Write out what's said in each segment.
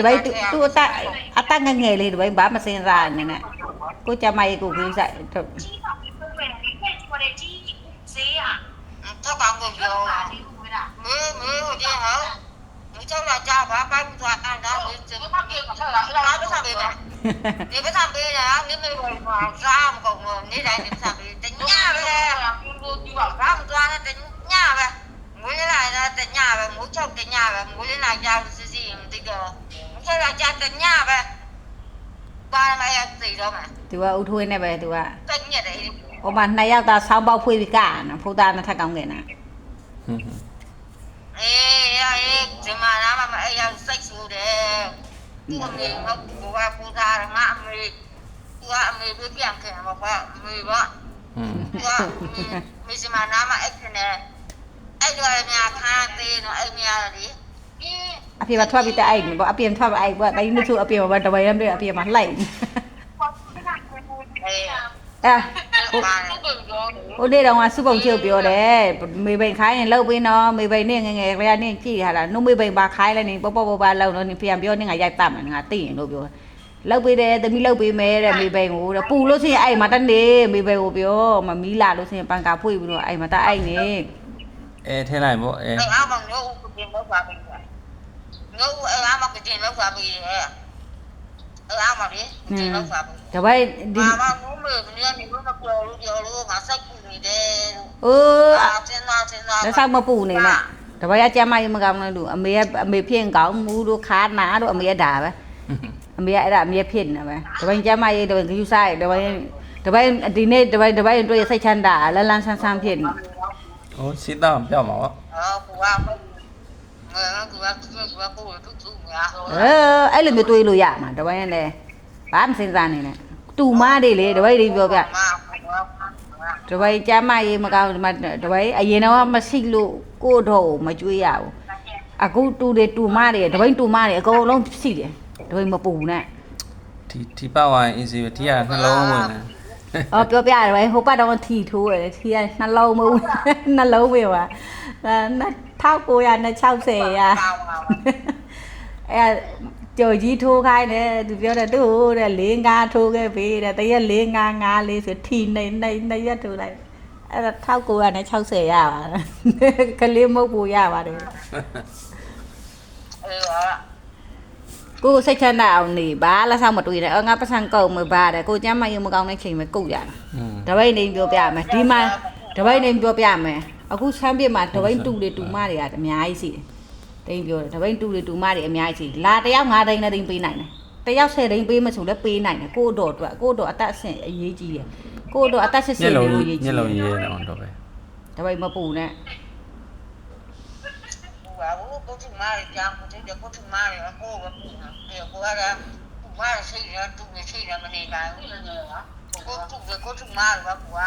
vậy tôi ta nghe nghề đi vậy bà mà sinh ra này nè cô cha mày cô cứ dạy Sao còn người vô mới hồi đi hả? Mới cháu là cha bà ba cũng thoát ăn đó mới chừng nói với thằng bì này đi với thằng bì này nếu mới mà ra mà còn như này thì thằng bì tính nhà với ra một toa tính nhà về muốn thế này là tính nhà về muốn chồng tính nhà về muốn thế này cha gì thì giờ muốn thế là cha tính nhà về ba mày gì đâu mà tụi ưu thui này về tụi tính nhà đấy ông bạn này ao ta sao bao phui bị cả phu ta nó thay công nghệ nè ê mà nó mà ai sách số để mình không qua phu ta ngã mình với kèm kèm mà qua mình vợ mình mà nó mà ít này ai đưa nhà tha tiền nó ai nhà điพี่มาทอดพี่แต่ไอ้บอกพี่มาทอดไอ้ว่าไอ้นึกชูพี่มาทำไมนั่นด้วยพี่มาไหลโอ้เดี๋ยวว่าสุบงเชียวเปียวเด้มีใบขายเนี่ยเลิกไปเนาะมีใบเนี่ยไงระยะเนี่ยจี้ฮะล่ะนุ่มมีใบบาขายแล้วนี่ป๊อปๆเราเนาะนี่พยายามเปียวนี่ไงยายต่ำนี่ไงตีอย่างเราเปียวเลิกไปเด้แต่มีเลิกไปแม่เด้มีใบงูปูလို့สิไอ้มาตั้งนี่มีใบကိုเปียวมามีลาလို့สิปังกาဖွေပြီးတော့ไอ้มาตั้งไอ้นี่ထဲလိုက်ပေါ့အားမငို့ဦးပြင်လောက်ပါပြီငို့အားမပြင်လောက်ပါပြီအားမလေးပြင်လောက်ပါပြီဒါပဲဒီ မာမငို့မေနေနေလို့မပြောလို့ပြောလို့ငါစိတ်ကူနေတယ်စဉ်းစားแล้วဆောက်မပူနေနဲ့ဒါပဲအကြမ်းမကြီးမကောင်းလို့အမေဖြစ်ကောင်းမူတို့ခါနာတို့အမေကဒါပဲအမေကအဲ့ဒါအမေဖြစ်နေပဲဒါပဲကြမ်းမကြီးဒါပဲဂယူဆိုင်ဒါပဲဒီနေ့ဒါပဲတွေ့စိတ်ချမ်းသာလန်းဆန်းဆန်းဖြစ်နေဟိုစီတောင်းပြောက်မှာပေါ့ကူကကိုတူညာအဲ့လိုမျိုးတွေးလို့ရမှာဒါပဲနဲ့ဘာမှစဉ်းစားနေနဲ့တူမတွေလေဒါပဲဒီပြောပြဒါပဲကြမ်းမကြီးမကောင်းဒါပဲအရင်တော့မရှိလို့ကိုတော့မကြွေးရဘူးအခုတူတွေတူမတွေဒါပဲတူမတွေအကုန်လုံးရှိတယ်ဒါပဲမပူနဲ့ဒီပတ်ဝိုင်းအင်းစီဒီကနှလုံးဝင်တယ်ပြောပြတယ်ပဲဟိုပတ်တော့ထီထိုးတယ်ထီကနှလုံးမဟုတ်နှလုံးပဲပါ1960ရာအဲကြော်ကြီးထိုးခိုင်းတယ်သူပြောတယ်သူ့တဲ့4-5ထိုးခဲ့ပြီတဲ့တရက်4-5-5လေးဆိုထီနေရက်ထိုးလိုက်အဲ့ဒါ1960ရပါကလေးမဟုတ်ဘူးရပါတယ်ကိုစိတ်ချမ်းသာအောင်နေပါလားဆောက်မတွေ့နဲ့ငါပတ်စံကုန်မပါတယ်ကိုကျမ်းမယုံမကောင်းတဲ့ချိန်မှာကုတ်ရတာတပိတ်နေပြောပြမယ်ဒီမှာတပိတ်နေပြောပြမယ်အခုချမ်းပြစ်မှာတပိတ်တူတွေတူမတွေကအများကြီးရှိတယ်တိန်ပြောတယ်တပိတ်တူတွေတူမတွေအများကြီးရှိလာတယောက်9တိန်နဲ့တိန်ပေးနိုင်တယ်တယောက်10တိန်ပေးမဆိုလည်းပေးနိုင်တယ်ကိုတော့အတွက်ကိုတော့အသက်အဆင့်အရေးကြီးတယ်ကိုတော့အသက်စစ်စစ်လို့ရေးကြီးညလုံးရေးနေအောင်တော့ပဲတပိတ်မပူနဲ့ကိုထမားရကြောင်ကိုတဲ့ကိုထမားရအကိုကပူနေတယ်ကိုကဘာရှိရတူနေရှိရမနေပါဘူးကိုထမားရကကူက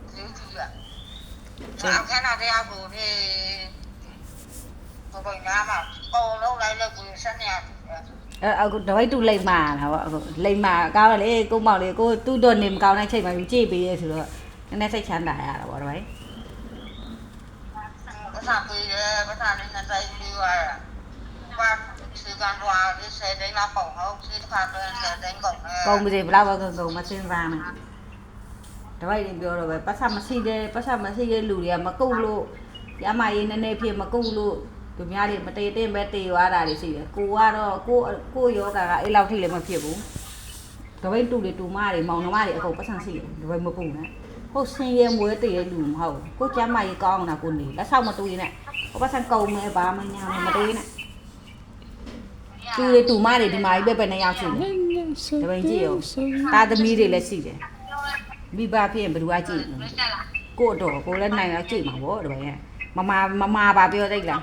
ဒီကြီးကအခါနာတဲ့အကိုနေကိုယ်ကနာမပေါ်လုံးလိုက်လို့ကိုဆက်နေအခုတပိတ်တူလိမ့်မာလားဗောအခုလိမ့်မာကောင်းတယ်လေကိုမောင်လေးကိုတူတော့နေမကောင်းတဲ့ချိန်မှာကြည့်ပေးရဲဆိုတော့နည်းနည်းစိတ်ချမ်းသာရတာဗောတပိတ်ပတ်စံပေးတယ်ပတ်စံနဲ့တိုင်ပြီးသွားတာဘာစီကံတော့ဒီစေတိုင်းလာပေါ့ဟုတ်စီတစ်ခါတော့စေတိုင်းကုန်ကုန်ပြီဘယ်လောက်ကုန်မစင်းစားနဲ့တပိတ်ရင်ပြောတော့ပဲပတ်စံမရှိတဲ့လူတွေကမကုတ်လို့ရမရေးနည်းနည်းဖြစ်မကုတ်လို့သူများတွေမတေးတင်းပဲတေးသွားတာတွေရှိတယ်ကိုကတော့ကိုယောဂါကအဲ့လောက်ထိလည်းမဖြစ်ဘူးတပိတ်တူတွေတူမတွေမောင်နှမတွေအကုန်ပတ်စံရှိတယ်တပိတ်မပူနဲ့ဟုတ်ဆင်းရဲမွေးတည်ရလူမဟုတ်ကိုကျမ်းမကြီးကောင်းတာကိုနေလက်ဆောက်မတူရင်နဲ့ဟိုပတ်စံကုန်မယ်ဘာမှညာမတူရင်နဲ့တူတွေတူမတွေဒီမှာကြီးပဲနှစ်ယောက်ရှိတယ်တပိတ်ကြည့်ရောတာသမီးတွေလည်းရှိတယ်မိဘဖြစ်ရင်ဘယ်သူကကြည့်ကိုတော့ကိုလည်းနိုင်အောင်ကြည့်မှာဗောတပိတ်မမပါပြောသိလား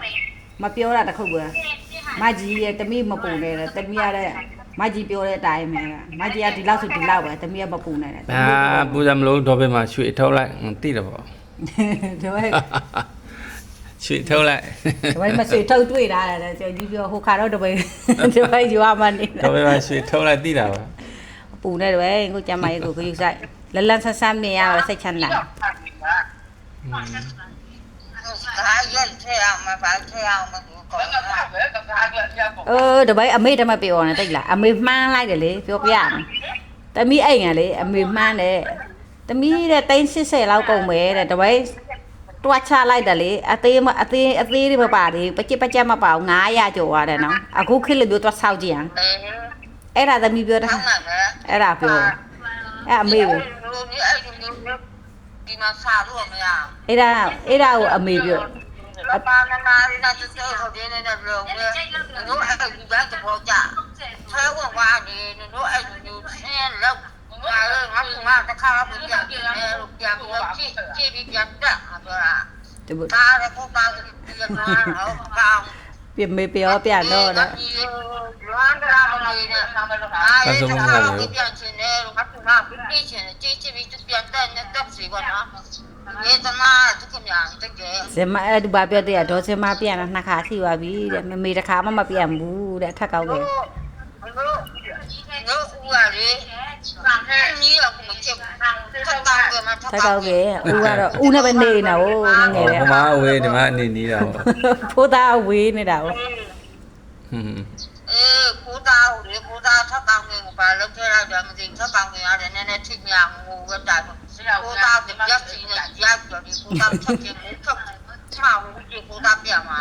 မပြောတာတခုပဲမကြီးရဲ့တမီးမပူနေတယ်တမီးရတဲ့မကြီးပြောတဲ့အတိုင်းပဲမကြီးကဒီလောက်ဆိုဒီလောက်ပဲတမီးကမပူနေတယ်ပူစံမလို့တော့ပဲမှာရွှေထုတ်လိုက်တိတယ်ပေါ့ဒါပဲရွှေထုတ်လိုက်ဒါပဲမရွှေထုတ်တွေ့တာလေကျွန်တော်ကြီးပြောဟိုခါတော့တပည့်ယူရမှနေတော့ပဲမှာရွှေထုတ်လိုက်တိတာပါပူနေတယ်ပဲကိုကျမကြီးကိုယူဆိုင်လလန်းဆန်းဆန်းမြင်ရတော့စိတ်ချမ်းသာက ရက်ထဲအောင်မပါထဲအောင်မကူကော တပည့်အမေတမပြောနေတိတ်လားအမေမှန်းလိုက်တယ်လေပြောပြမယ်တမီးအိမ်ကလေအမေမှန်းတယ်တမီးတဲ့380လောက်ကုန်မယ်တဲ့တပည့်တွားချလိုက်တယ်လေအသေးတွေမပါသေးပကြက်မပါဘူး900ကျော်ရတယ်နော်အခုခေတ်လို့ပြောတွားဆောက်ကြည့်အောင်အဲ့ဒါသမီးပြောတာအဲ့ဒါပြောအဲ့အမေပဲ ဒီမှာစားလို့မရ အဲ့ဒါကိုအမေပြော ပါနာရီနာတူဟုတ်တယ်နဲ့လုံးနဲ့တို့အဲ့ဒီဘက်တော့ကြာထဲဝါနေတို့အဲ့ဒီဆင်းလောက်ငါတခါမပြပြန်လို့ပြန်ပြီးပြန်တက်ပြောတာဒါရကိုပါပြန်လာတော့ကောင်း ပြမေပြောပြတော့တဲ့ လွမ်းတာမလေးနဲ့ပြန်ချင်တယ်ငါကပြည့်ချင်ကြည့်ပြီးပြန်တက်နဲ့တက်စီကောနော်ဒီတနာသူကမြန်တကယ် ဇမအဲ့ဒီဘာပြောတဲ့ဒေါ်စင်မပြန်တာနှစ်ခါရှိပါပြီတဲ့မေတစ်ခါမှမပြန်ဘူးတဲ့ထက်ကောက်တယ် တို့ဦးရလေနီးတော့မချစ်ထပ်တောင်းကြမှာ ထက်ကောက်တယ်ဦးကတော့ဦးနဲ့ပဲနေနေတာဟိုငယ်ငယ် ဟိုမှာအဝေးဒီမှာအနေနေတာပေါ့ ဖိုးသားဝေးနေတာဟို ဟွန်း ပူတာဦးလေပူတာထပ်တောင်းကြဘာလုပ်ခဲ့ရကြမသိထပ်တောင်းကြရတယ်နည်းနည်းထိညာငိုပဲတာပူတာပြက်စီနဲ့ရပ်ကြတယ်ပူတာချက်ချင်းထပ်ချောင်းဒီပူတာပြမှာ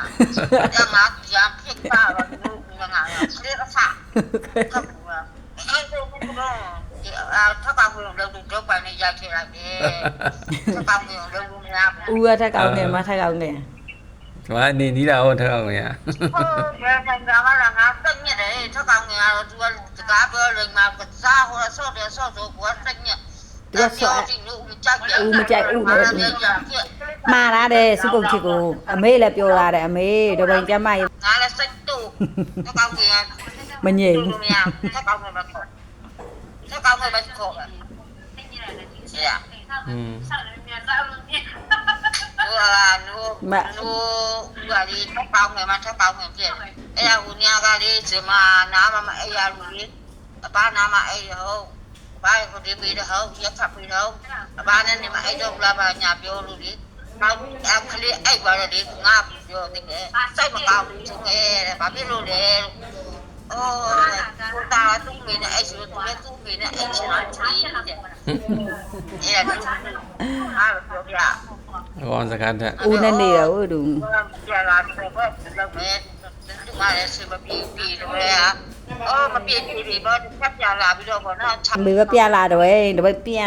ရမရဖြစ်ပါတော့ငါငါလေကစားထပ်ဘူးအဲ့ဒါကထပ်တောင်းကြလို့တော့ပိုင်းနဲ့ရိုက်ခဲ့ရတယ်ထပ်တောင်းကြလို့မရဘူး ဦးကထက်ကောက်တယ်မထက်ကောက်တယ် ဒီမှာအနေနေတာဟုတ်ထောက်အောင်ရ ဟုတ်ကဲ့ဆန်ကလာငါတက်ညက်တယ်ထပ်ကောင်းငါတော့သူကစကားပြောလို့ငါကစားဟိုဆော့တယ်ဆော့ဆိုဘောတက်ညက်ဒီလူကြက်တယ် ဦးမကြိုက်ဦးနဲ့မှားလာတယ်စုပုတ်ချစ်ကိုအမေလည်းပြောလာတယ်အမေတပည့်ကျမရေ ငါလည်းစိတ်တူထပ်ကောင်းငါ မငြိမ်ဘူး ထပ်ကောင်းငါခေါ်ထပ်ကောင်းငါခေါ်ရ ဟွန်း လူကလေးထပ်ကောင်းငါမထပ်ကောင်းငါပြည့်အဲ့ဒါဦးညာကလေးဒီမှာနားမအဲ့ရလူလေးအပားနားမအဲ့ဟုတ်ဘာကိုဒီပြီးတော့ရက်ခပ်ပြီးတော့အပားနဲ့နေမအဲ့တော့လာပါညာပြောလို့လေနောက်အခလေးအဲ့ပါလေငါပြောတယ်စိတ်မကောင်းဘူးသူငယ်ဘာဖြစ်လို့လဲအော်ကိုတာသူ့မိနဲ့အဲ့ဆိုသူလည်းသူ့မိနဲ့အဲ့ချင်တာကြီးတယ်အဲ့ဒါအားပြောပြ ဘောစကားတက် ဦးနဲ့နေရောသူ ကြာလာတယ်ဘာလုပ်လဲသူမလည်းစမပြေပြေတယ်အော်မပြေပြေဘာဆက်ပြလာပြီးတော့ဘောနော် အမေကပြလာတော့တပည့်ပြန်